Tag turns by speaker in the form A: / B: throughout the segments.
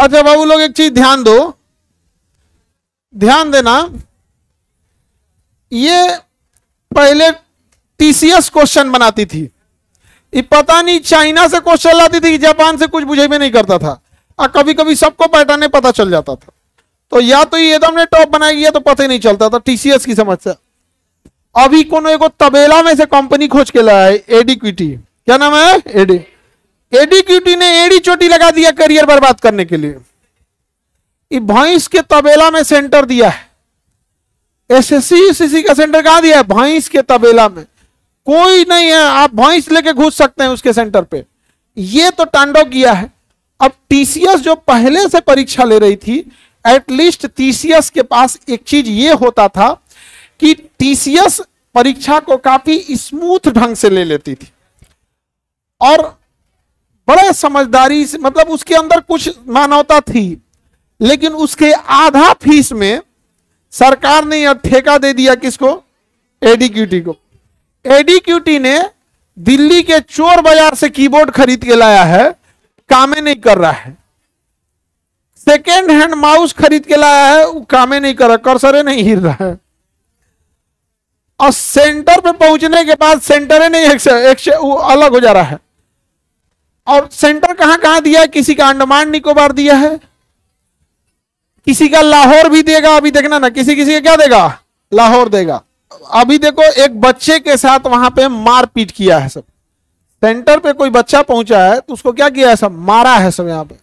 A: अच्छा बाबू लोग, एक चीज ध्यान दो, ध्यान देना, ये पहले टीसीएस क्वेश्चन बनाती थी, ये पता नहीं चाइना से क्वेश्चन लाती थी कि जापान से, कुछ बुझे में नहीं करता था, और कभी कभी सबको पैटर्न पता चल जाता था। तो या तो ये एकदम ने टॉप बनाई, तो पता ही नहीं चलता था टीसीएस की समस्या। अभी कोनो एगो तबेला में से कंपनी खोज के लाया है, एडीक्विटी, क्या नाम है, एडीक्विटी ने एडी चोटी लगा दिया करियर बर्बाद करने के लिए। ये भैंस के तबेला में सेंटर दिया है, एसएससी यूसीसी का सेंटर कहां दिया है, भैंस के तबेला में। कोई नहीं है, आप भैंस लेके घुस सकते हैं उसके सेंटर पे। ये तो तांडव किया है। अब टीसीएस जो पहले से परीक्षा ले रही थी, एटलीस्ट टीसीएस के पास एक चीज ये होता था कि टीसीएस परीक्षा को काफी स्मूथ ढंग से ले लेती थी और बड़े समझदारी से, मतलब उसके अंदर कुछ मानवता थी, लेकिन उसके आधा फीस में सरकार ने यह ठेका दे दिया किसको, एडीक्यूटी को। एडीक्यूटी ने दिल्ली के चोर बाजार से कीबोर्ड खरीद के लाया है, कामे नहीं कर रहा है। सेकेंड हैंड माउस खरीद के लाया है, वो कामे नहीं कर रहा, कर्सरे नहीं हिल रहा है। और सेंटर पे पहुंचने के बाद सेंटर नहीं एक वो अलग हो जा रहा है। और सेंटर कहां कहां दिया है, किसी का अंडमान निकोबार दिया है, किसी का लाहौर भी देगा। अभी देखना ना, किसी किसी का क्या देगा, लाहौर देगा। अभी देखो एक बच्चे के साथ वहां पे मारपीट किया है सब। सेंटर पे कोई बच्चा पहुंचा है तो उसको क्या किया है, सब मारा है सब यहां पे।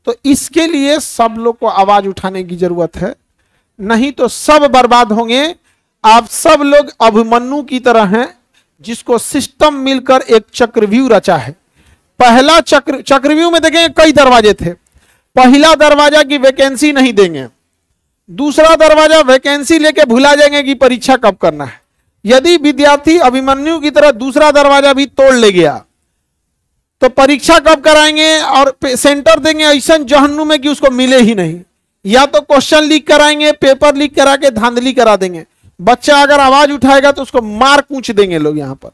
A: तो इसके लिए सब लोग को आवाज उठाने की जरूरत है, नहीं तो सब बर्बाद होंगे। आप सब लोग अभिमन्यु की तरह हैं, जिसको सिस्टम मिलकर एक चक्रव्यूह रचा है। पहला चक्रव्यूह में देखेंगे कई दरवाजे थे। पहला दरवाजा की वैकेंसी नहीं देंगे, दूसरा दरवाजा वैकेंसी लेके भुला जाएंगे कि परीक्षा कब करना है। यदि विद्यार्थी अभिमन्यु की तरह दूसरा दरवाजा भी तोड़ ले गया तो परीक्षा कब कराएंगे और सेंटर देंगे ऐसा जहन्नुम में कि उसको मिले ही नहीं। या तो क्वेश्चन लीक कराएंगे, पेपर लीक करा के धांधली करा देंगे। बच्चा अगर आवाज उठाएगा तो उसको मार कूच देंगे लोग यहां पर।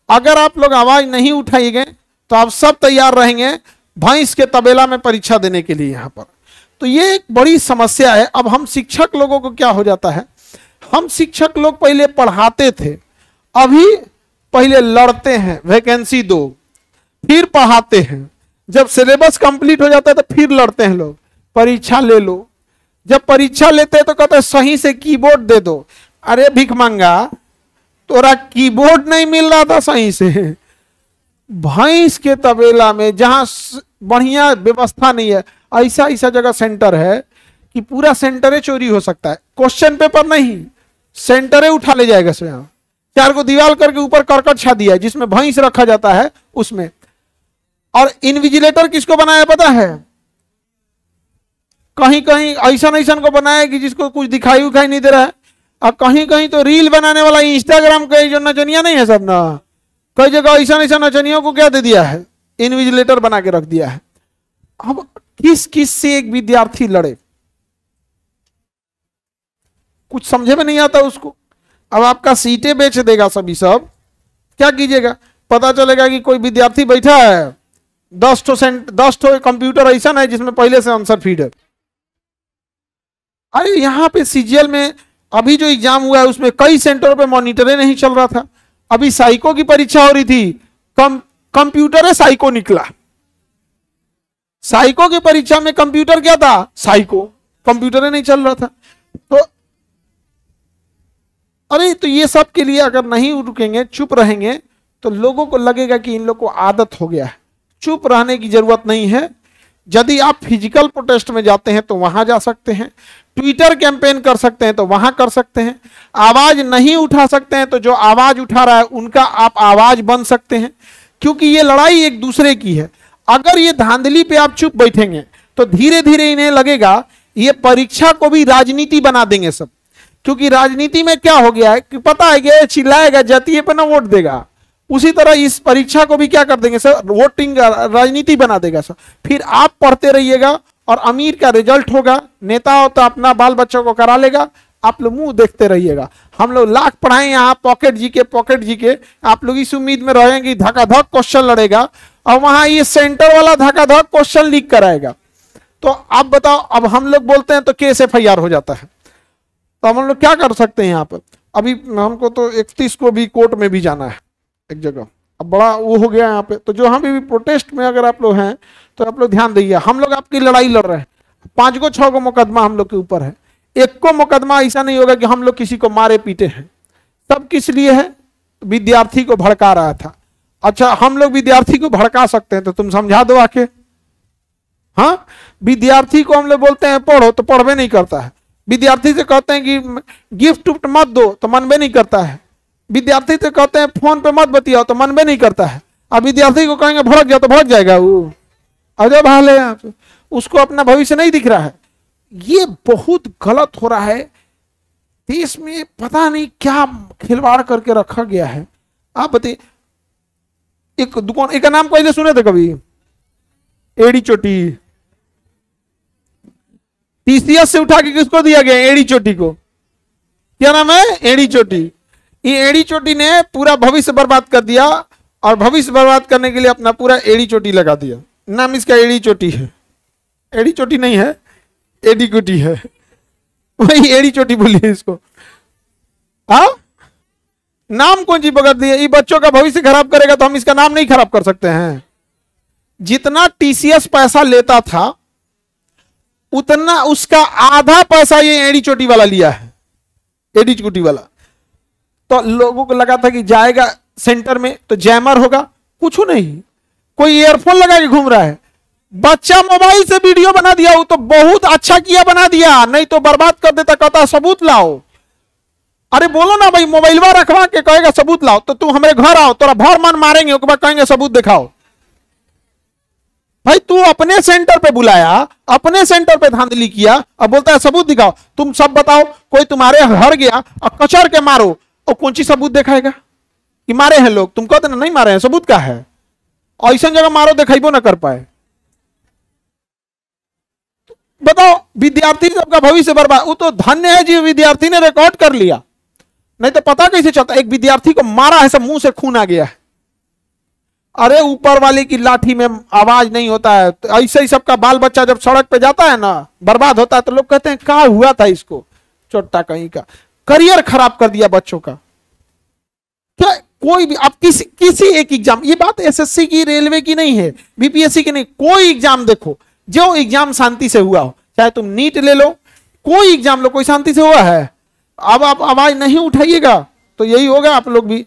A: अगर आप लोग आवाज नहीं उठाएंगे तो आप सब तैयार रहेंगे भैंस के तबेला में परीक्षा देने के लिए यहां पर। तो ये एक बड़ी समस्या है। अब हम शिक्षक लोगों को क्या हो जाता है, हम शिक्षक लोग पहले पढ़ाते थे, अभी पहले लड़ते हैं वैकेंसी दो, फिर पढ़ाते हैं। जब सिलेबस कंप्लीट हो जाता है तो फिर लड़ते हैं लोग, परीक्षा ले लो। जब परीक्षा लेते हैं तो कहते हैं सही से कीबोर्ड दे दो। अरे भिख मंगा, तोरा कीबोर्ड नहीं मिल रहा था सही से। भैंस के तबेला में जहां बढ़िया व्यवस्था नहीं है, ऐसा ऐसा जगह सेंटर है कि पूरा सेंटरे चोरी हो सकता है। क्वेश्चन पेपर नहीं, सेंटरे उठा ले जाएगा स्वयं। 4 को दीवार करके ऊपर करकट छा दिया है जिसमें भैंस रखा जाता है उसमें। और इन्विजिलेटर किसको बनाया पता है, कहीं कहीं ऐसा ऐसा को बनाया कि जिसको कुछ दिखाई उखाई नहीं दे रहा है। और कहीं कहीं तो रील बनाने वाला इंस्टाग्राम का जो नचनिया नहीं है सब ना, कई जगह ऐसा ऐसा नचनियों को क्या दे दिया है, इन्विजिलेटर बना के रख दिया है। अब किस किस से एक विद्यार्थी लड़े, कुछ समझे में नहीं आता उसको। अब आपका सीटें बेच देगा सभी सब, क्या कीजिएगा। पता चलेगा कि कोई विद्यार्थी बैठा है, 10 ठो कंप्यूटर ऐसा है जिसमें पहले से आंसर फीड है। अरे यहाँ पे सीजीएल में अभी जो एग्जाम हुआ है उसमें कई सेंटरों पे मॉनिटरे नहीं चल रहा था। अभी साइको की परीक्षा हो रही थी, कंप्यूटर है साइको निकला। साइको की परीक्षा में कंप्यूटर क्या था, साइको, कंप्यूटर नहीं चल रहा था। तो अरे तो ये सब के लिए अगर नहीं रुकेंगे, चुप रहेंगे, तो लोगों को लगेगा कि इन लोग को आदत हो गया है। चुप रहने की जरूरत नहीं है। यदि आप फिजिकल प्रोटेस्ट में जाते हैं तो वहां जा सकते हैं, ट्विटर कैंपेन कर सकते हैं तो वहां कर सकते हैं। आवाज नहीं उठा सकते हैं तो जो आवाज उठा रहा है उनका आप आवाज बन सकते हैं, क्योंकि ये लड़ाई एक दूसरे की है। अगर ये धांधली पे आप चुप बैठेंगे तो धीरे धीरे इन्हें लगेगा ये परीक्षा को भी राजनीति बना देंगे सब। क्योंकि राजनीति में क्या हो गया है कि पता है कि चिल्लाएगा जातीय पे ना वोट देगा, उसी तरह इस परीक्षा को भी क्या कर देंगे सर, वोटिंग राजनीति बना देगा सर। फिर आप पढ़ते रहिएगा और अमीर का रिजल्ट होगा, नेता हो तो अपना बाल बच्चों को करा लेगा, आप लोग मुंह देखते रहिएगा। हम लोग लाख पढ़ाएं यहाँ पॉकेट जी के, आप लोग इस उम्मीद में रहेंगे धकाधक क्वेश्चन लड़ेगा और वहां ये सेंटर वाला धकाधक क्वेश्चन लीक कराएगा। तो आप बताओ, अब हम लोग बोलते हैं तो केस FIR हो जाता है। तो हम लोग क्या कर सकते हैं यहाँ पर? अभी हमको तो 31 को भी कोर्ट में भी जाना है एक जगह, अब बड़ा वो हो गया यहाँ पे। तो जो हम भी प्रोटेस्ट में अगर आप लोग हैं तो आप लोग ध्यान दीजिए, हम लोग आपकी लड़ाई लड़ रहे हैं। 5 को 6 को मुकदमा हम लोग के ऊपर है, एक को मुकदमा ऐसा नहीं होगा कि हम लोग किसी को मारे पीटे हैं। सब किस लिए है? विद्यार्थी को भड़का रहा था। अच्छा, हम लोग विद्यार्थी को भड़का सकते हैं तो तुम समझा दो आके। हाँ, विद्यार्थी को हम लोग बोलते हैं पढ़ो तो पढ़वे नहीं करता है, विद्यार्थी से कहते हैं कि गिफ्ट उफ्ट मत दो तो मनबे नहीं करता है, विद्यार्थी से कहते हैं फोन पे मत बतियाओ तो मनबे नहीं करता है। अब विद्यार्थी को कहेंगे भड़क जाओ तो भड़क जाएगा वो, अजय भाले आप, उसको अपना भविष्य नहीं दिख रहा है। ये बहुत गलत हो रहा है देश में, पता नहीं क्या खिलवाड़ करके रखा गया है। आप बताइए, एक दुकान, एक नाम पहले सुने थे कभी? एड़ी चोटी। TCS से उठा के किसको दिया गया? एड़ी चोटी को। क्या नाम है? एड़ी चोटी। ये एड़ी चोटी ने पूरा भविष्य बर्बाद कर दिया, और भविष्य बर्बाद करने के लिए अपना पूरा एड़ी चोटी लगा दिया। नाम इसका एड़ी चोटी है, एड़ी चोटी नहीं है, एडी चोटी है, वही एड़ी चोटी बोलिए इसको। हाँ, नाम कौन सी पकड़ दिया? ये बच्चों का भविष्य खराब करेगा तो हम इसका नाम नहीं खराब कर सकते हैं। जितना TCS पैसा लेता था उतना उसका आधा पैसा ये एड़ी चोटी वाला लिया है, एडी चोटी वाला। तो लोगों को लगा था कि जाएगा सेंटर में तो जैमर होगा, कुछ नहीं, कोई ईयरफोन लगा के घूम रहा है। बच्चा मोबाइल से वीडियो बना दिया, वो तो बहुत अच्छा किया बना दिया, नहीं तो बर्बाद कर देता, कहता सबूत लाओ। अरे बोलो ना भाई, मोबाइलवा रखवा के कहेगा सबूत लाओ, तो तुम हमारे घर आओ, तोरा भर मन मारेंगे, उसके बाद कहेंगे सबूत दिखाओ। भाई तू अपने सेंटर पे बुलाया, अपने सेंटर पे धांधली किया, अब बोलता है सबूत दिखाओ। तुम सब बताओ, कोई तुम्हारे घर गया और कचर के मारो, और कौन सी सबूत दिखाएगा कि मारे हैं लोग? तुम कहते ना नहीं मारे हैं, सबूत का है? ऐसा जगह मारो दिखाइबो ना कर पाए। बताओ, विद्यार्थी सबका भविष्य बर्बाद। वो तो धन्य है जी विद्यार्थी ने रिकॉर्ड कर लिया, नहीं तो पता कैसे चलता। एक विद्यार्थी को मारा है, सब मुंह से खून आ गया है। अरे ऊपर वाले की लाठी में आवाज नहीं होता है। तो ऐसे ही सबका बाल बच्चा जब सड़क पे जाता है ना, बर्बाद होता है, तो लोग कहते हैं क्या हुआ था इसको, चोट्टा कहीं का, करियर खराब कर दिया बच्चों का। क्या कोई भी, आप किसी एक एग्जाम, ये बात SSC की, रेलवे की नहीं है, BPSC की नहीं, कोई एग्जाम देखो, जो एग्जाम शांति से हुआ हो, चाहे तुम नीट ले लो, कोई एग्जाम लो, कोई शांति से हुआ है? अब आप आवाज नहीं उठाइएगा तो यही होगा। आप लोग भी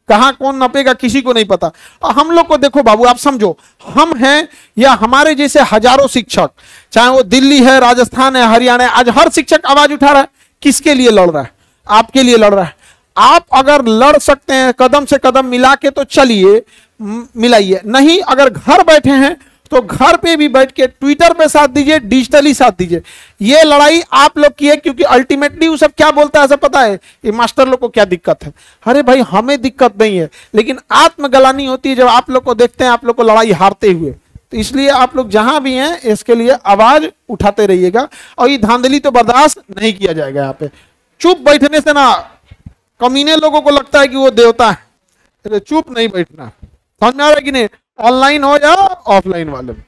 A: कहां कौन नपेगा किसी को नहीं पता। और हम लोग को देखो बाबू, आप समझो, हम हैं या हमारे जैसे हजारों शिक्षक, चाहे वो दिल्ली है, राजस्थान है, हरियाणा है, आज हर शिक्षक आवाज उठा रहा है। किसके लिए लड़ रहा है? आपके लिए लड़ रहा है। आप अगर लड़ सकते हैं कदम से कदम मिला के तो चलिए, मिलाइए। नहीं, अगर घर बैठे हैं तो घर पे भी बैठ के ट्विटर पे साथ दीजिए, डिजिटली साथ दीजिए। ये लड़ाई आप लोग की है, क्योंकि अल्टीमेटली वो सब क्या बोलता है, सब पता है, ये मास्टर लोग को क्या दिक्कत है। अरे भाई हमें दिक्कत नहीं है, लेकिन आत्मग्लानि होती है जब आप लोग को देखते हैं आप लोग को लड़ाई हारते हुए। तो इसलिए आप लोग जहां भी हैं इसके लिए आवाज उठाते रहिएगा, और ये धांधली तो बर्दाश्त नहीं किया जाएगा। यहाँ पे चुप बैठने से ना, कमीने लोगों को लगता है कि वो देवता है, चुप नहीं बैठना। समझ में आ रहा है कि नहीं? ऑनलाइन हो या ऑफलाइन वाले में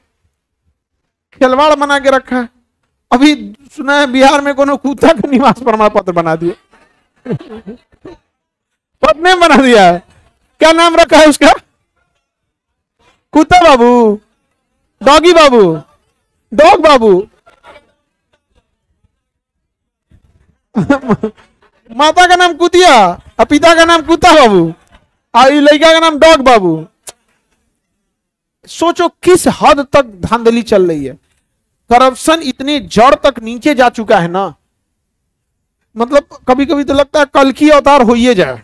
A: खिलवाड़ बना के रखा है। अभी सुना है बिहार में कोनो कुत्ता का निवास प्रमाण पत्र बना दिया, पद ने बना दिया है। क्या नाम रखा है उसका? कुत्ता बाबू, डॉगी बाबू, डॉग बाबू। माता का नाम कुतिया और पिता का नाम कुत्ता बाबू और लड़का का नाम डॉग बाबू। सोचो किस हद तक धांधली चल रही है। करप्शन इतनी जड़ तक नीचे जा चुका है ना, मतलब कभी कभी तो लगता है कल की अवतार हो ही जाए।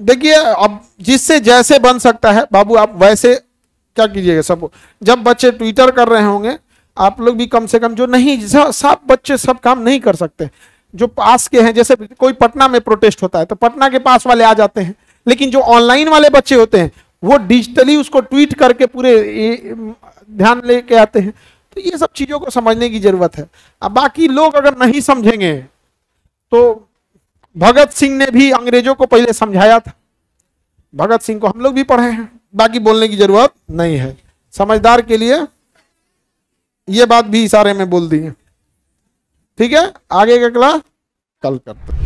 A: देखिए, अब जिससे जैसे बन सकता है बाबू, आप वैसे क्या कीजिएगा। सब जब बच्चे ट्विटर कर रहे होंगे, आप लोग भी कम से कम, जो नहीं, सब बच्चे सब काम नहीं कर सकते, जो पास के हैं, जैसे कोई पटना में प्रोटेस्ट होता है तो पटना के पास वाले आ जाते हैं, लेकिन जो ऑनलाइन वाले बच्चे होते हैं वो डिजिटली उसको ट्वीट करके पूरे ध्यान लेके आते हैं। तो ये सब चीजों को समझने की जरूरत है। अब बाकी लोग अगर नहीं समझेंगे तो भगत सिंह ने भी अंग्रेजों को पहले समझाया था। भगत सिंह को हम लोग भी पढ़े हैं, बाकी बोलने की जरूरत नहीं है, समझदार के लिए ये बात भी इशारे में बोल दी है। ठीक है, आगे का क्लास कल करते हैं।